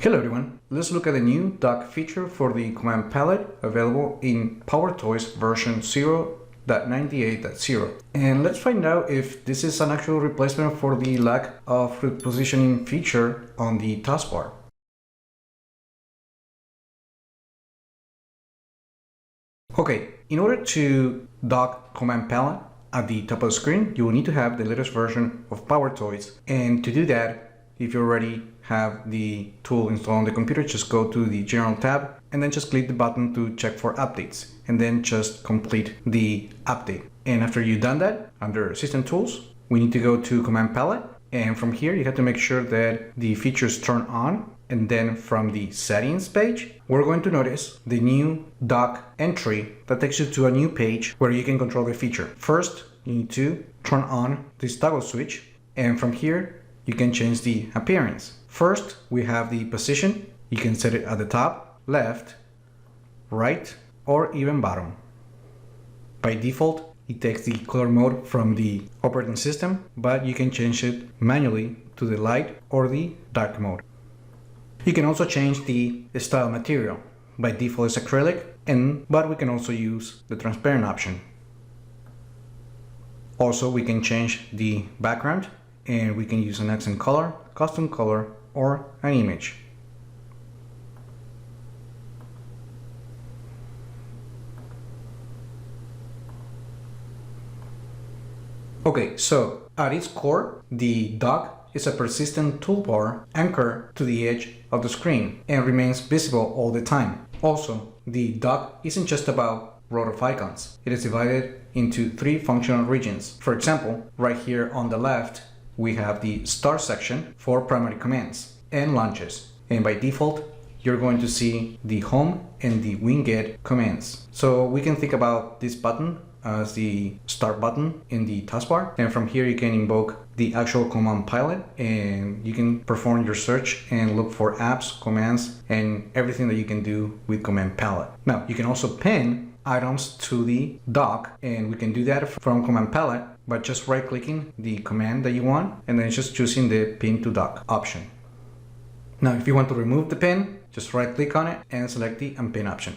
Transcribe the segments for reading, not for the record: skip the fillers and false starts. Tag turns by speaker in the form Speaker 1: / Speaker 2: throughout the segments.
Speaker 1: Hello everyone, let's look at the new dock feature for the command palette available in PowerToys version 0.98.0. And let's find out if this is an actual replacement for the lack of repositioning feature on the taskbar. Okay, in order to dock command palette at the top of the screen, you will need to have the latest version of PowerToys. And to do that, if you already have the tool installed on the computer, just go to the General tab and then just click the button to check for updates and then just complete the update. And after you've done that, under System Tools, we need to go to Command Palette, and from here you have to make sure that the features turn on, and then from the Settings page, we're going to notice the new dock entry that takes you to a new page where you can control the feature. First, you need to turn on this toggle switch, and from here you can change the appearance. First, we have the position. You can set it at the top, left, right, or even bottom. By default, it takes the color mode from the operating system, but you can change it manually to the light or the dark mode. You can also change the style material. By default, it's acrylic, but we can also use the transparent option. Also, we can change the background, and we can use an accent color, custom color, or an image. Okay, so at its core, the dock is a persistent toolbar anchored to the edge of the screen and remains visible all the time. Also, the dock isn't just about row of icons. It is divided into 3 functional regions. For example, right here on the left, we have the Start section for primary commands and launches. And by default, you're going to see the Home and the Winged commands. So we can think about this button as the Start button in the taskbar. And from here, you can invoke the actual command palette, and you can perform your search and look for apps, commands, and everything that you can do with command palette. Now, you can also pin items to the dock, and we can do that from command palette by just right-clicking the command that you want and then just choosing the pin to dock option. Now, if you want to remove the pin, just right-click on it and select the unpin option.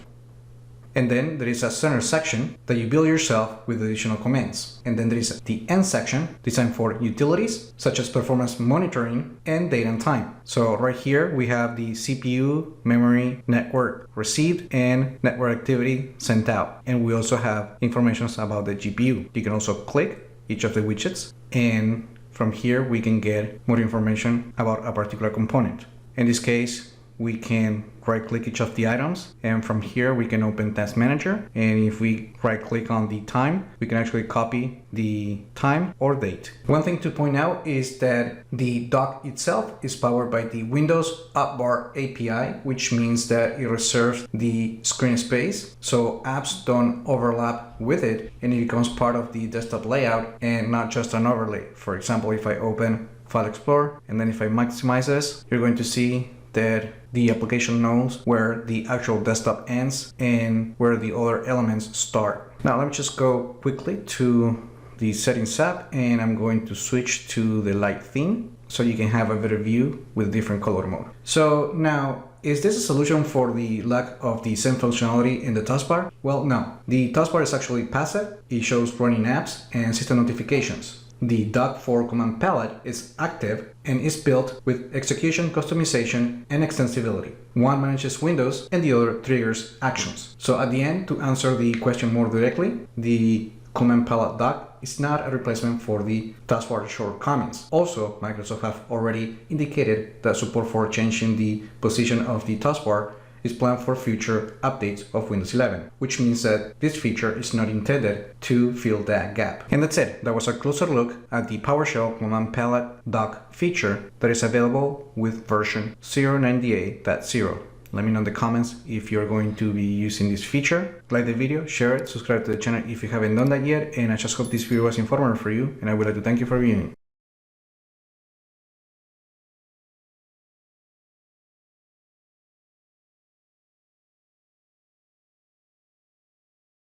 Speaker 1: And then there is a center section that you build yourself with additional commands. And then there is the end section designed for utilities such as performance monitoring and date and time. So right here we have the CPU, memory, network received, and network activity sent out. And we also have information about the GPU. You can also click each of the widgets, and from here we can get more information about a particular component. In this case, we can right-click each of the items, and from here we can open Task Manager, and if we right-click on the time, we can actually copy the time or date. One thing to point out is that the dock itself is powered by the Windows App Bar API, which means that it reserves the screen space, so apps don't overlap with it, and it becomes part of the desktop layout and not just an overlay. For example, if I open File Explorer, and then if I maximize this, you're going to see that the application knows where the actual desktop ends and where the other elements start. Now let me just go quickly to the Settings app, and I'm going to switch to the light theme so you can have a better view with different color mode. So now, is this a solution for the lack of the same functionality in the taskbar? Well, no. The taskbar is actually passive. It shows running apps and system notifications. The dock for command palette is active and is built with execution, customization, and extensibility. One manages windows and the other triggers actions. So at the end, to answer the question more directly, the command palette dock is not a replacement for the taskbar shortcomings. Also, Microsoft have already indicated that support for changing the position of the taskbar is planned for future updates of Windows 11, which means that this feature is not intended to fill that gap. And that's it. That was a closer look at the PowerShell Command Palette dock feature that is available with version 0.98.0. Let me know in the comments if you're going to be using this feature. Like the video, share it, subscribe to the channel if you haven't done that yet, and I just hope this video was informative for you, and I would like to thank you for viewing.